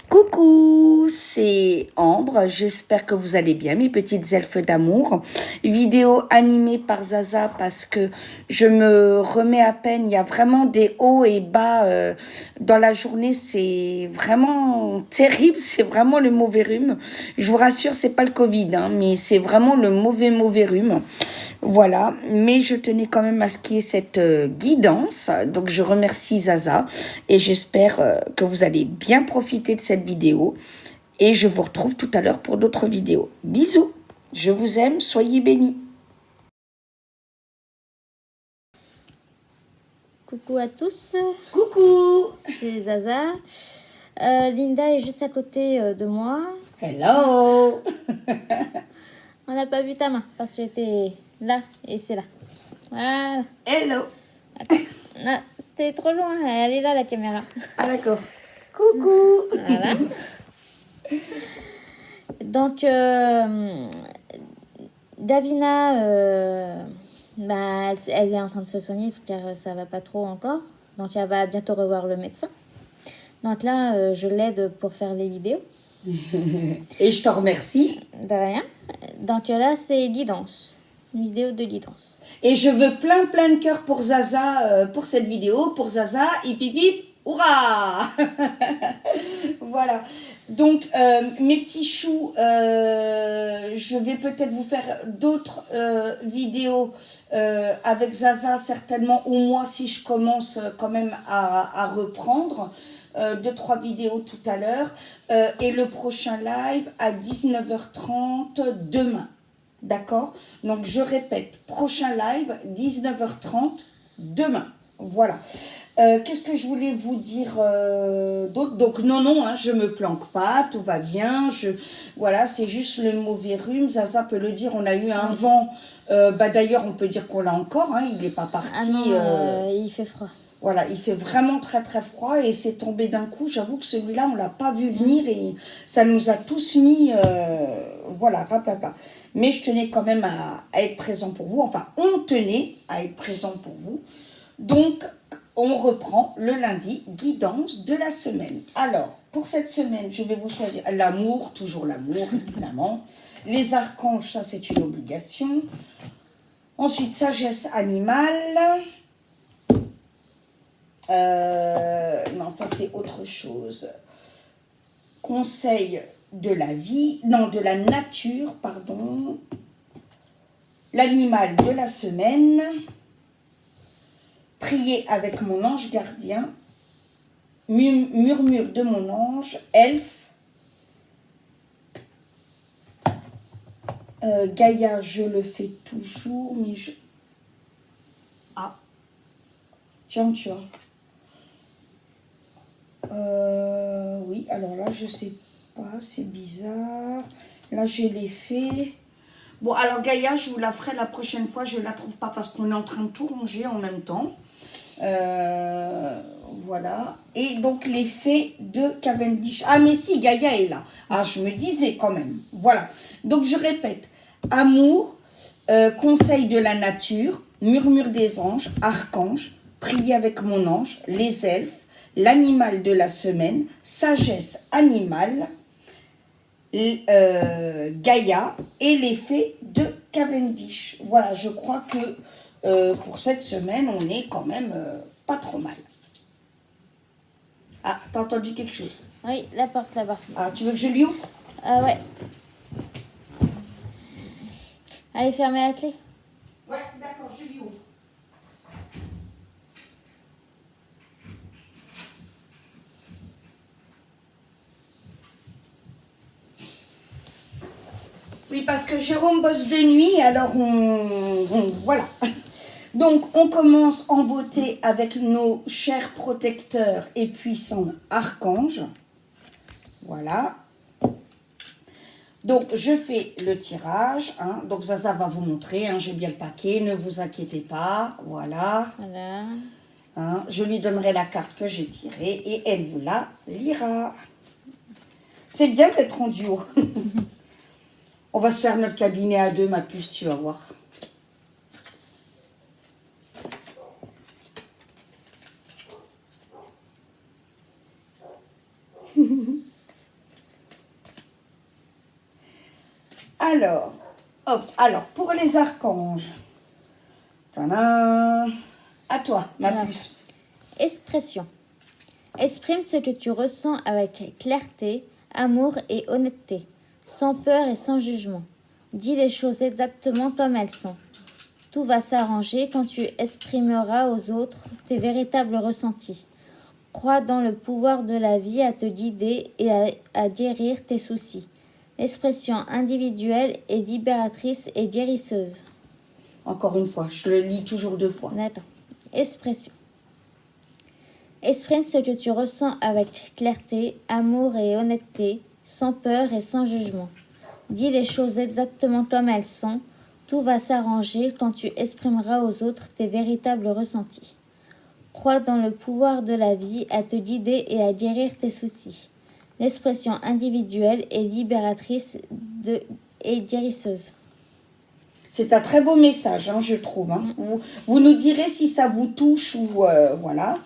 Coucou, c'est Ambre, j'espère que vous allez bien mes petites elfes d'amour. Vidéo animée par Zaza parce que je me remets à peine, il y a vraiment des hauts et bas dans la journée, c'est vraiment terrible, c'est vraiment le mauvais rhume. Je vous rassure, c'est pas le Covid, hein, mais c'est vraiment le mauvais rhume. Voilà, mais je tenais quand même à ce qu'il y ait cette guidance. Donc, je remercie Zaza et j'espère que vous allez bien profiter de cette vidéo. Et je vous retrouve tout à l'heure pour d'autres vidéos. Bisous, je vous aime, soyez bénis. Coucou à tous, Coucou. c'est Zaza. Linda est juste à côté de moi. Hello. On n'a pas vu ta main parce que j'étais là et c'est là. Voilà. Hello. Attends. Non, t'es trop loin. Elle est là la caméra. Ah d'accord. Coucou. Voilà. Donc, Davina, elle est en train de se soigner car ça va pas trop encore. Donc, elle va bientôt revoir le médecin. Donc là, je l'aide pour faire les vidéos. Et je te remercie. De rien. Donc là, c'est guidance. Une vidéo de guidance. Et je veux plein de cœur pour Zaza, pour cette vidéo, pour Zaza, hip hip hip, hurrah. Voilà, donc mes petits choux, je vais peut-être vous faire d'autres vidéos avec Zaza certainement, ou moi si je commence quand même à reprendre. 2-3 vidéos tout à l'heure et le prochain live à 19h30 demain. D'accord? Donc, je répète, prochain live, 19h30, demain. Voilà. Qu'est-ce que je voulais vous dire d'autre? Donc, non, hein, je me planque pas, tout va bien. Voilà, c'est juste le mauvais rhume. Zaza peut le dire, on a eu un vent. D'ailleurs, on peut dire qu'on l'a encore. Hein, il n'est pas parti. Ah non, il fait froid. Voilà, il fait vraiment très froid et c'est tombé d'un coup. J'avoue que celui-là, on ne l'a pas vu venir et ça nous a tous mis, voilà, raplapla. Mais je tenais quand même à être présent pour vous. Enfin, on tenait à être présent pour vous. Donc, on reprend le lundi, guidance de la semaine. Alors, pour cette semaine, je vais vous choisir l'amour, toujours l'amour, évidemment. Les archanges, ça c'est une obligation. Ensuite, sagesse animale. Non, ça c'est autre chose. Conseil de la vie, non, de la nature, pardon. L'animal de la semaine. Prier avec mon ange gardien. Murmure de mon ange. Elfe. Gaïa, je le fais toujours, mais je... Ah. Tiens, tu vois. Oui, alors là, je sais pas, c'est bizarre. Là, je l'ai fait. Bon, alors Gaïa, je vous la ferai la prochaine fois. Je la trouve pas parce qu'on est en train de tout ranger en même temps. Voilà. Et donc, l'effet de Cavendish. Ah, mais si, Gaïa est là. Ah, je me disais quand même. Voilà. Donc, je répète. Amour, conseil de la nature, murmure des anges, archange, prier avec mon ange, les elfes, l'animal de la semaine, sagesse animale, Gaïa et l'effet de Cavendish. Voilà, je crois que pour cette semaine, on est quand même pas trop mal. Ah, t'as entendu quelque chose? Oui, la porte là-bas. Ah, tu veux que je lui ouvre? Ouais. Allez, fermez la clé. Ouais, d'accord, je lui ouvre. Oui, parce que Jérôme bosse de nuit, alors voilà. Donc, on commence en beauté avec nos chers protecteurs et puissants archanges. Voilà. Donc, je fais le tirage. Hein. Donc, Zaza va vous montrer. Hein. J'ai bien le paquet, ne vous inquiétez pas. Voilà. Voilà. Hein. Je lui donnerai la carte que j'ai tirée et elle vous la lira. C'est bien d'être en duo. On va se faire notre cabinet à deux, ma puce, tu vas voir. Alors, hop, alors, pour les archanges. Tadam. À toi, ma Alors. puce. Expression. Exprime ce que tu ressens avec clarté, amour et honnêteté, sans peur et sans jugement. Dis les choses exactement comme elles sont. Tout va s'arranger quand tu exprimeras aux autres tes véritables ressentis. Crois dans le pouvoir de la vie à te guider et à guérir tes soucis. L'expression individuelle est libératrice et guérisseuse. Encore une fois, je le lis toujours 2 fois. D'accord. Expression. Exprime ce que tu ressens avec clarté, amour et honnêteté, sans peur et sans jugement. Dis les choses exactement comme elles sont. Tout va s'arranger quand tu exprimeras aux autres tes véritables ressentis. Crois dans le pouvoir de la vie à te guider et à guérir tes soucis. L'expression individuelle est libératrice et guérisseuse. C'est un très beau message, hein, je trouve. Hein. Vous nous direz si ça vous touche ou voilà.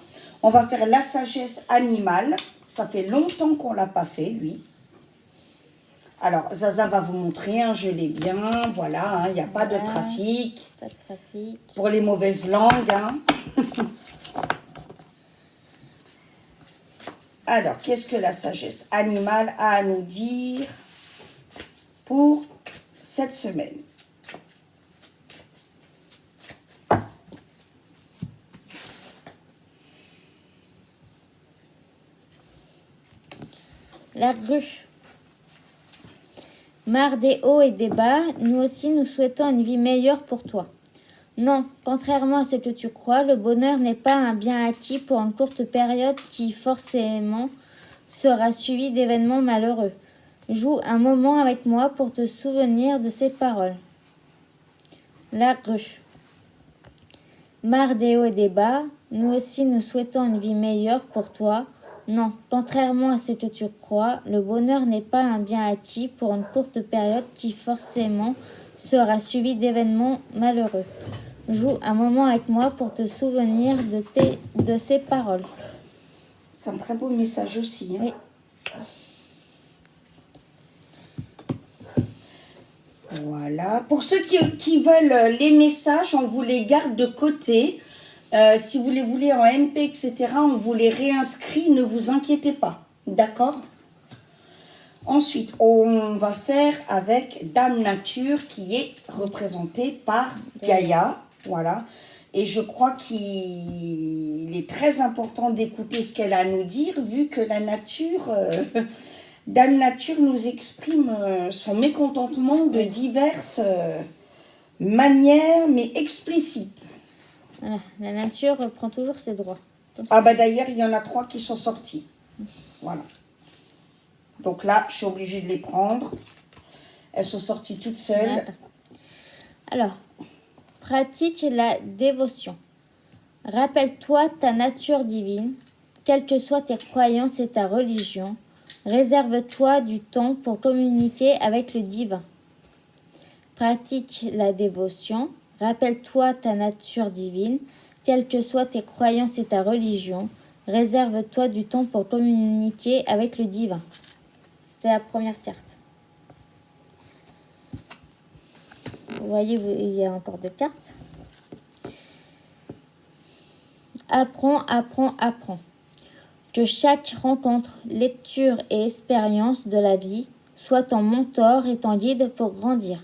On va faire la sagesse animale. Ça fait longtemps qu'on ne l'a pas fait, lui. Alors, Zaza va vous montrer, hein, je l'ai bien. Voilà, il n'y a pas de trafic. Pas de trafic. Pour les mauvaises langues. Hein. Alors, qu'est-ce que la sagesse animale a à nous dire pour cette semaine? La grue. Marre des hauts et des bas, nous aussi nous souhaitons une vie meilleure pour toi. Non, contrairement à ce que tu crois, le bonheur n'est pas un bien acquis pour une courte période qui forcément sera suivi d'événements malheureux. Joue un moment avec moi pour te souvenir de ces paroles. La grue. Marre des hauts et des bas, nous aussi nous souhaitons une vie meilleure pour toi. Non, contrairement à ce que tu crois, le bonheur n'est pas un bien acquis pour une courte période qui forcément sera suivi d'événements malheureux. Joue un moment avec moi pour te souvenir de ces paroles. C'est un très beau message aussi. Hein. Oui. Voilà. Pour ceux qui veulent les messages, on vous les garde de côté. Si vous les voulez en MP, etc., on vous les réinscrit, ne vous inquiétez pas. D'accord? Ensuite, on va faire avec Dame Nature qui est représentée par Gaïa. Voilà. Et je crois qu'il est très important d'écouter ce qu'elle a à nous dire, vu que la nature, Dame Nature nous exprime son mécontentement de diverses manières, mais explicites. Voilà, la nature prend toujours ses droits. Ah bah d'ailleurs, il y en a 3 qui sont sortis. Voilà. Donc là, je suis obligée de les prendre. Elles sont sorties toutes seules. Voilà. Alors, pratique la dévotion. Rappelle-toi ta nature divine, quelles que soient tes croyances et ta religion. Réserve-toi du temps pour communiquer avec le divin. Pratique la dévotion. Rappelle-toi ta nature divine, quelles que soient tes croyances et ta religion. Réserve-toi du temps pour communiquer avec le divin. C'était la première carte. Vous voyez, il y a encore 2 cartes. Apprends, apprends, apprends. Que chaque rencontre, lecture et expérience de la vie soit ton mentor et ton guide pour grandir.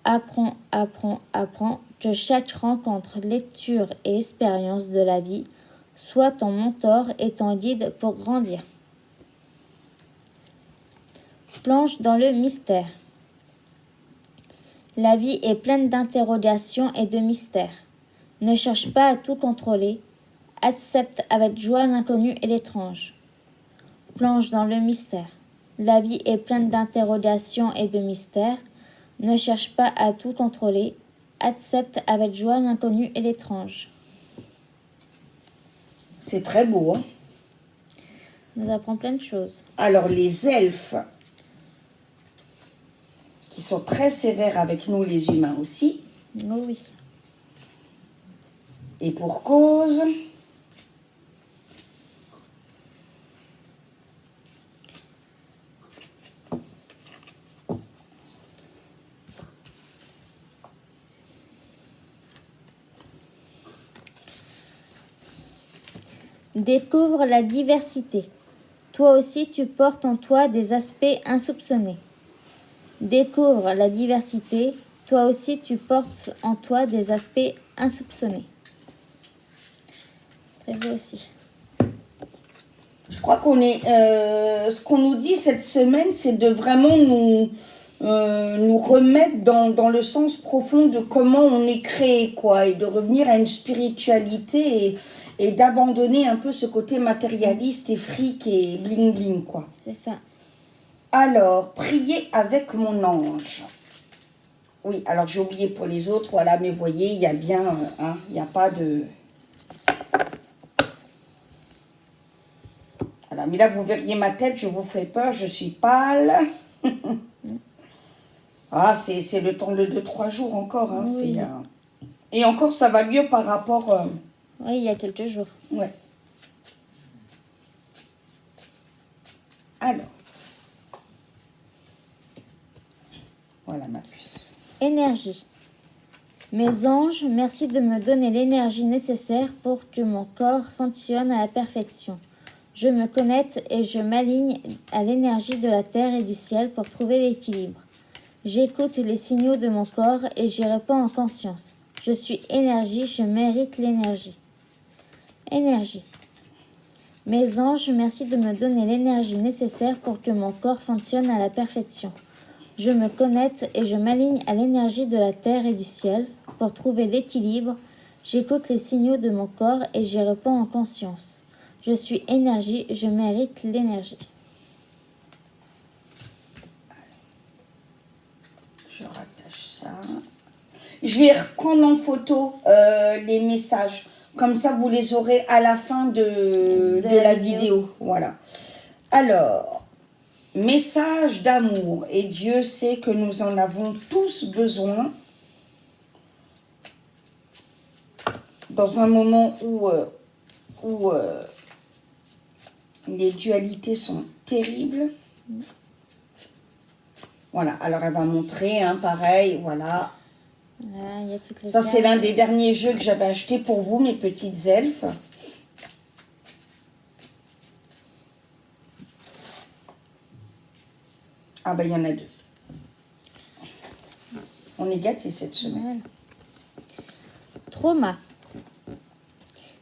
Apprends, apprends, apprends. Que chaque rencontre, lecture et expérience de la vie soit ton mentor et ton guide pour grandir. Plonge dans le mystère. La vie est pleine d'interrogations et de mystères. Ne cherche pas à tout contrôler. Accepte avec joie l'inconnu et l'étrange. Plonge dans le mystère. La vie est pleine d'interrogations et de mystères. Ne cherche pas à tout contrôler. Accepte avec joie l'inconnu et l'étrange. C'est très beau. Hein? Ça nous apprend plein de choses. Alors, les elfes, qui sont très sévères avec nous, les humains aussi. Oh oui. Et pour cause. Découvre la diversité. Toi aussi, tu portes en toi des aspects insoupçonnés. Découvre la diversité. Toi aussi, tu portes en toi des aspects insoupçonnés. Très beau aussi. Je crois qu'on est... ce qu'on nous dit cette semaine, c'est de vraiment nous remettre dans le sens profond de comment on est créé, quoi, et de revenir à une spiritualité et d'abandonner un peu ce côté matérialiste et fric et bling bling, quoi. C'est ça. Alors, prier avec mon ange. Oui, alors j'ai oublié pour les autres, voilà, mais vous voyez, il y a bien, il n'y a pas de... Voilà, mais là, vous verriez ma tête, je vous fais peur, je suis pâle. Ah, c'est le temps de 2-3 jours encore. Hein, Oui. Et encore, ça va mieux par rapport... Oui, il y a quelques jours. Ouais. Alors. Voilà ma puce. Énergie. Mes anges, merci de me donner l'énergie nécessaire pour que mon corps fonctionne à la perfection. Je me connecte et je m'aligne à l'énergie de la terre et du ciel pour trouver l'équilibre. J'écoute les signaux de mon corps et j'y réponds en conscience. Je suis énergie, je mérite l'énergie. Énergie. Mes anges, merci de me donner l'énergie nécessaire pour que mon corps fonctionne à la perfection. Je me connecte et je m'aligne à l'énergie de la terre et du ciel pour trouver l'équilibre. J'écoute les signaux de mon corps et j'y réponds en conscience. Je suis énergie, je mérite l'énergie. Je rattache ça. Je vais reprendre en photo les messages. Comme ça, vous les aurez à la fin de la vidéo. Voilà. Alors, message d'amour. Et Dieu sait que nous en avons tous besoin. Dans un moment où les dualités sont terribles. Voilà, alors elle va montrer, hein, pareil, voilà. Voilà, il y a toutes les Ça, c'est cartes. l'un des derniers jeux que j'avais acheté pour vous, mes petites elfes. Ah ben, il y en a 2. On est gâtés cette semaine. Voilà. Trauma.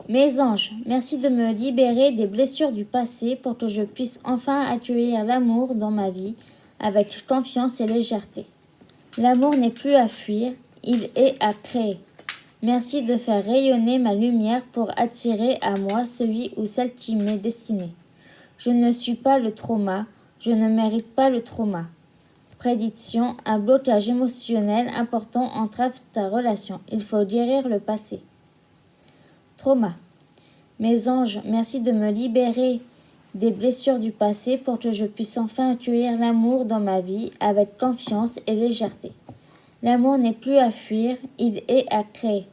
Mes anges, merci de me libérer des blessures du passé pour que je puisse enfin accueillir l'amour dans ma vie avec confiance et légèreté. L'amour n'est plus à fuir, il est à créer. Merci de faire rayonner ma lumière pour attirer à moi celui ou celle qui m'est destiné. Je ne suis pas le trauma, je ne mérite pas le trauma. Prédiction, un blocage émotionnel important entrave ta relation. Il faut guérir le passé. Trauma. Mes anges, merci de me libérer des blessures du passé pour que je puisse enfin accueillir l'amour dans ma vie avec confiance et légèreté. L'amour n'est plus à fuir, il est à créer.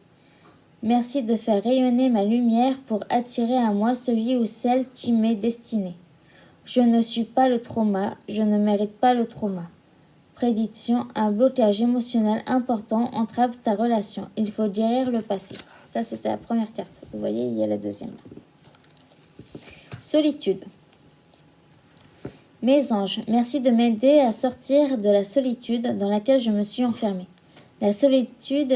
Merci de faire rayonner ma lumière pour attirer à moi celui ou celle qui m'est destiné. Je ne suis pas le trauma, je ne mérite pas le trauma. Prédiction, un blocage émotionnel important entrave ta relation. Il faut guérir le passé. Ça, c'était la première carte. Vous voyez, il y a la deuxième. Solitude. Mes anges, merci de m'aider à sortir de la solitude dans laquelle je me suis enfermée. La solitude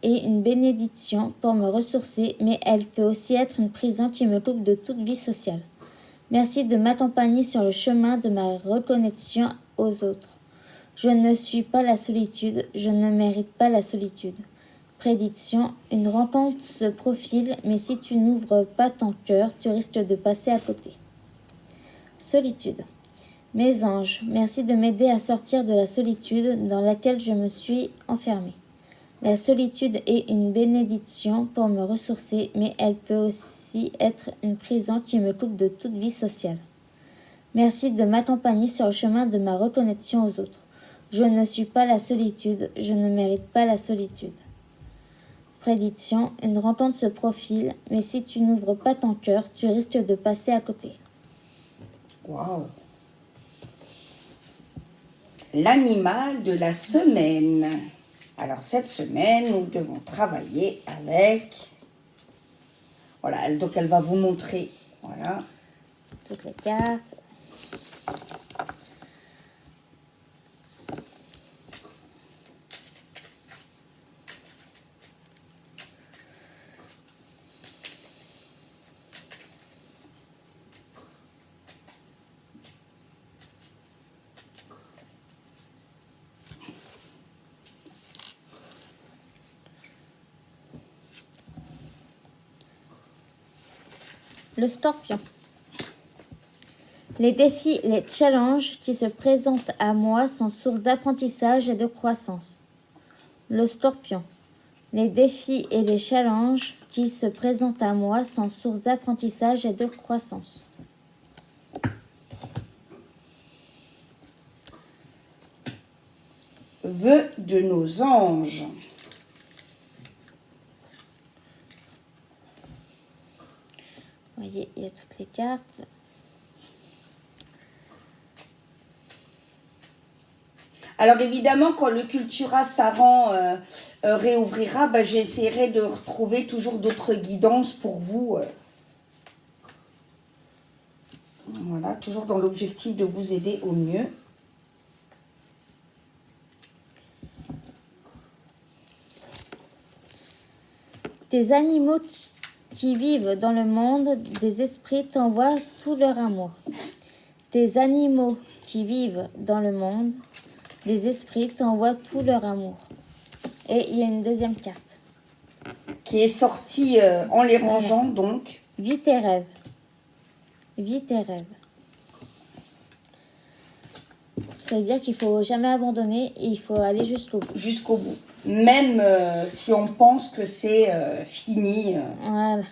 est une bénédiction pour me ressourcer, mais elle peut aussi être une prison qui me coupe de toute vie sociale. Merci de m'accompagner sur le chemin de ma reconnexion aux autres. Je ne suis pas la solitude, je ne mérite pas la solitude. Prédiction, une rencontre se profile, mais si tu n'ouvres pas ton cœur, tu risques de passer à côté. Solitude. Mes anges, merci de m'aider à sortir de la solitude dans laquelle je me suis enfermée. La solitude est une bénédiction pour me ressourcer, mais elle peut aussi être une prison qui me coupe de toute vie sociale. Merci de m'accompagner sur le chemin de ma reconnexion aux autres. Je ne suis pas la solitude, je ne mérite pas la solitude. Prédiction, une rencontre se profile, mais si tu n'ouvres pas ton cœur, tu risques de passer à côté. Waouh! L'animal de la semaine. Alors, cette semaine, nous devons travailler avec Voilà, donc elle va vous montrer, voilà. Toutes les cartes. Le scorpion. Les défis et les challenges qui se présentent à moi sont source d'apprentissage et de croissance. Le scorpion. Les défis et les challenges qui se présentent à moi sont source d'apprentissage et de croissance. Vœux de nos anges. Vous voyez, il y a toutes les cartes. Alors évidemment, quand le Cultura Saran réouvrira, bah, j'essaierai de retrouver toujours d'autres guidances pour vous. Voilà, toujours dans l'objectif de vous aider au mieux. Des animaux qui vivent dans le monde des esprits t'envoient tout leur amour. Des animaux qui vivent dans le monde des esprits t'envoient tout leur amour. Et il y a une deuxième carte. Qui est sortie en les rangeant, donc. Vis tes rêves. Vis tes rêves. Ça veut dire qu'il ne faut jamais abandonner et il faut aller jusqu'au bout. Jusqu'au bout. Même si on pense que c'est fini. Voilà.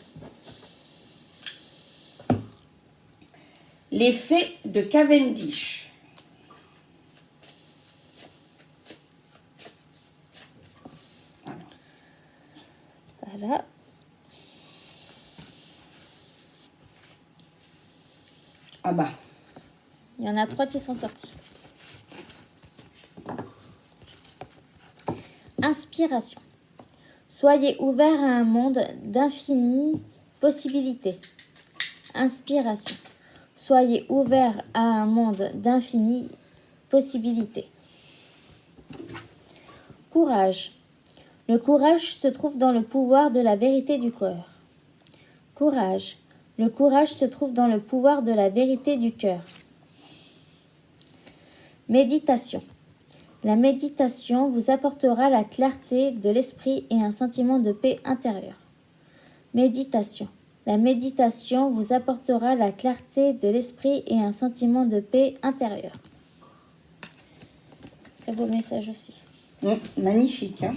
Les fées de Cavendish. Voilà. Ah bah. Il y en a 3 qui sont sortis. Inspiration. Soyez ouverts à un monde d'infinies possibilités. Inspiration. Soyez ouverts à un monde d'infinies possibilités. Courage. Le courage se trouve dans le pouvoir de la vérité du cœur. Courage. Le courage se trouve dans le pouvoir de la vérité du cœur. Méditation. La méditation vous apportera la clarté de l'esprit et un sentiment de paix intérieure. Méditation. La méditation vous apportera la clarté de l'esprit et un sentiment de paix intérieure. Très beau message aussi. Magnifique, hein?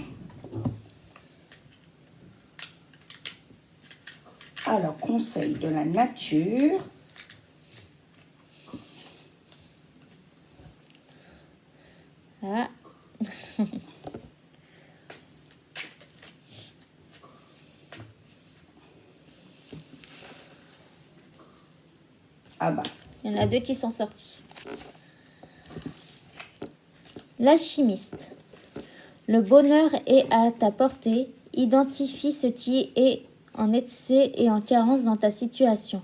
Alors, conseil de la nature. Ah. Ah bah. Il y en a 2 qui sont sortis. L'alchimiste. Le bonheur est à ta portée. Identifie ce qui est en excès et en carence dans ta situation,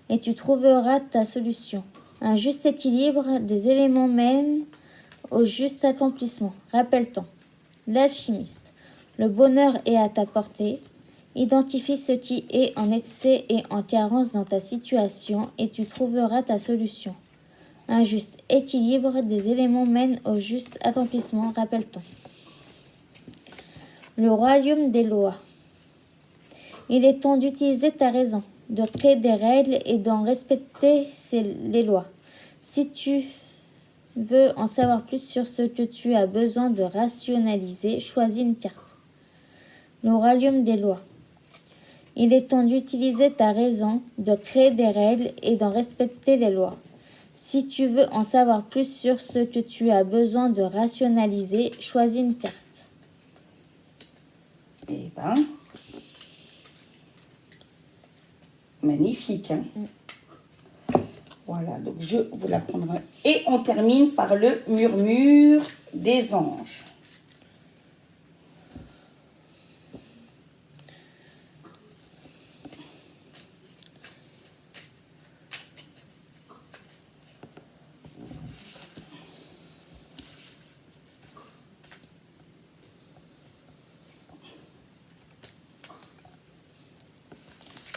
et tu trouveras ta solution. Un juste équilibre des éléments mène au juste accomplissement. Rappelle-t-on. L'alchimiste. Le bonheur est à ta portée. Identifie ce qui est en excès et en carence dans ta situation et tu trouveras ta solution. Un juste équilibre des éléments mène au juste accomplissement. Rappelle-t-on. Le royaume des lois. Il est temps d'utiliser ta raison, de créer des règles et d'en respecter les lois. Si tu veux en savoir plus sur ce que tu as besoin de rationaliser, choisis une carte. Le royaume des lois. Il est temps d'utiliser ta raison, de créer des règles et d'en respecter les lois. Si tu veux en savoir plus sur ce que tu as besoin de rationaliser, choisis une carte. Eh ben, magnifique, hein? Voilà, donc je vous la prendrai. Et on termine par le murmure des anges.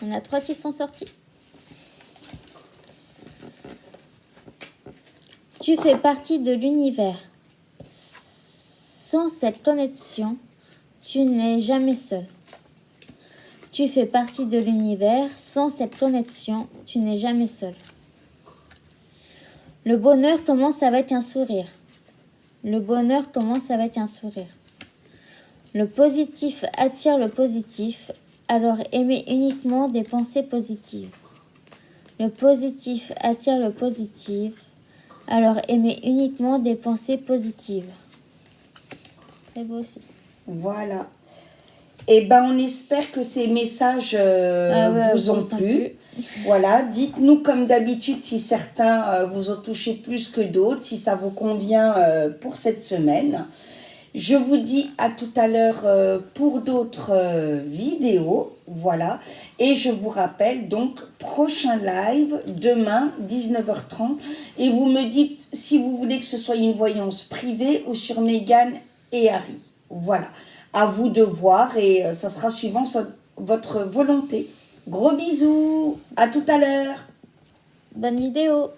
On a 3 qui sont sortis. Tu fais partie de l'univers. Sans cette connexion, tu n'es jamais seul. Tu fais partie de l'univers. Sans cette connexion, tu n'es jamais seul. Le bonheur commence avec un sourire. Le bonheur commence avec un sourire. Le positif attire le positif, alors aimez uniquement des pensées positives. Le positif attire le positif, alors aimez uniquement des pensées positives. Très beau aussi. Voilà. Et ben, on espère que ces messages vous ont plu. Voilà, dites-nous comme d'habitude si certains vous ont touché plus que d'autres, si ça vous convient pour cette semaine. Je vous dis à tout à l'heure pour d'autres vidéos, voilà. Et je vous rappelle donc, prochain live, demain, 19h30. Et vous me dites si vous voulez que ce soit une voyance privée ou sur Meghan et Harry. Voilà, à vous de voir et ça sera suivant votre volonté. Gros bisous, à tout à l'heure. Bonne vidéo.